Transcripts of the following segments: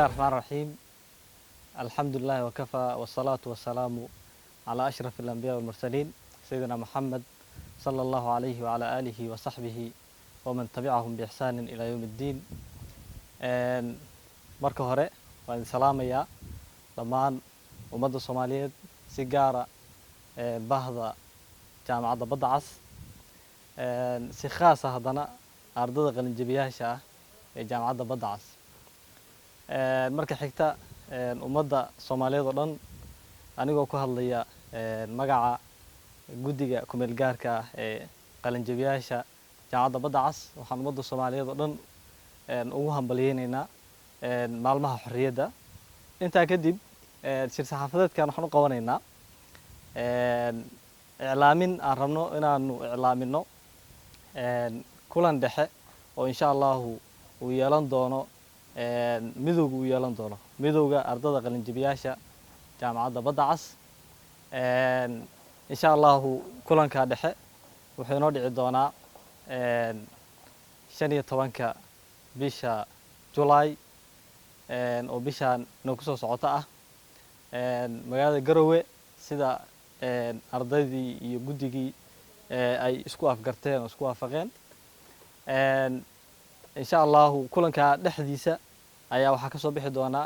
الله الرحمن الرحيم. الحمد لله وكفى والصلاة والسلام على أشرف الأنبياء والمرسلين سيدنا محمد صلى الله عليه وعلى آله وصحبه ومن تبعهم بإحسان إلى يوم الدين. marka hore waan salaamayaa dhammaan ummadda Soomaaliyeed si gaar ah bahda jaamacadda Badda Cas si khaas ah haddana ardayda qalinjabiyaasha ah ee jaamacadda Badda Cas. marka xigta ummadda Soomaaliyeed oo dhan anigoo ku hadlaya magaca guddiga kumeel gaarka ah ee qalinjabiyaasha jaamacadda Badda Cas waxaan ummadda Soomaaliyeed oo dhan ugu hambalyeynaa maalmaha xorriyadda. intaa kadib shir saxaafadeedkan waxaan u qabanaynaa iclaamin aan rabno inaanu iclaamino kulan dhexe oo insha Allahu uu yeelan doono midowga uu yeelan doono midowga ardayda qalinjabiyaasha jaamacadda Badda Cas. insha Allahu kulanka dhexe wuxuu inoo dhici doonaa 15 bisha July oo bishaan inoo kusoo socota ah magaalada Garowe sida ardaydii iyo guddigii ay isku afgarteen oo isku waafaqeen. insha Allahu kulanka dhexdiisa ayaa waxaa ka soo bixi doona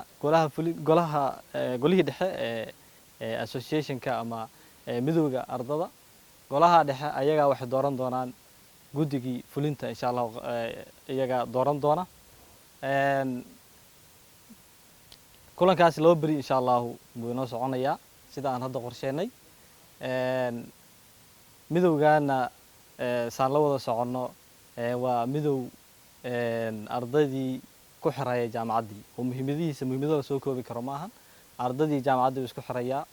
golihii dhexe ee associationka ama midowga ardada. golaha dhexe ayaga waxay dooran doonaan guddigii fulinta insha Allah iyaga dooran doona. kulankaas loo bari insha Allah buu inoo soconayaa sida aan hadda qorsheynay. midowgaana saan la wada socono waa midow ardaydii ku xiraya jaamacaddii oo muhiimada soo koobi karo maahan. ardaydii jaamacaddii isku xiraya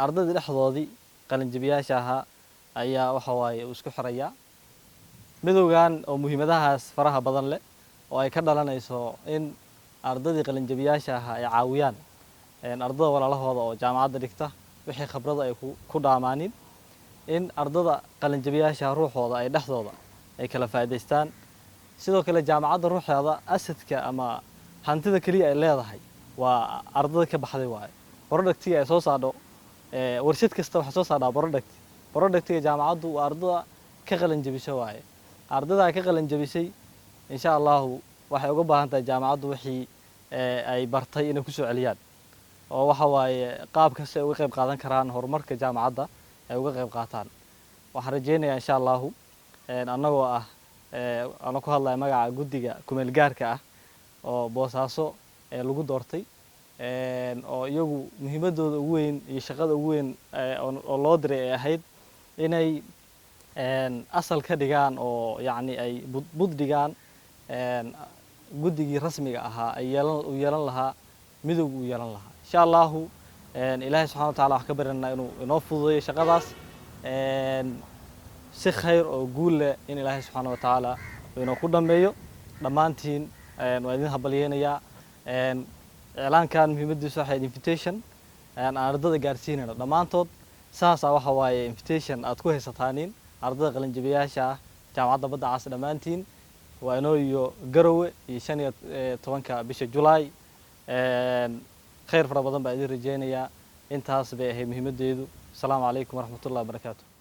ardaydii dhexdoodii qalinjabiyaasha ahaa ayaa waxa waaye isku xiraya. midowgan oo muhiimadahaas faraha badan leh oo ay ka dhalanayso in ardaydii qalinjabiyaasha ahaa ay caawiyaan ardada walaalahooda oo jaamacadda dhigta wixii khibrad ay ku dhaamaanin in ardada qalinjabiyaasha ruuxooda ay dhexdooda ay kala faa'iideystaan. sidoo kale jaamacadda ruuxeeda asadka ama hantida kaliya ay leedahay waa ardada ka baxday waaye. productiga ay soo saadho warshad kasta waxa soo saadhaa productiga jaamacaddu waa ardada ka qalinjabisay waaye. ardada ka qalinjabisay insha Allah waxay uga baahan tahay jaamacaddu wixii ay bartay inay ku soo celiyaan oo waxa waaye qaab kasta ay uga qayb qaadan karaan horumarka jaamacadda ay uga qayb qaataan. waxaan rajeynayaa insha Allah annagoo ah ana ku hadlay magaca guddiga kumeel gaarka ah oo Boosaaso lagu doortay oo iyagu muhiimadooda ugu weyn iyo shaqada ugu weyn oo loo diray ay ahayd inay asal ka dhigaan oo yacni ay bud dhigaan guddigii rasmiga ahaa ay yeelan lahaa midowga uu yeelan lahaa. insha Allah ilaahay subxaanahu wa ta'aala wax ka baranaa inuu inoo fududeeyo shaqadaas si khayr oo guul leh in ilaahay subxaanahu wa ta'aala inoo ku dhameeyo. dhammaantiin waa idin hambalyeynayaa. iclaankan muhiimadiisu waxay invitation aan ardada gaarsiinayno dhammaantood saasa waxa waaye invitation aad ku haysataaniin ardada qalinjabiyaasha ah jaamacadda Badda Cas dhammaantiin waa inoo iyo Garowe iyo 15 bisha July. khayr fara badan baa idin rajeynayaa. intaas bay ahayd muhiimadeedu. Assalaamu calaykum waraxmatullaahi wabarakaatuh.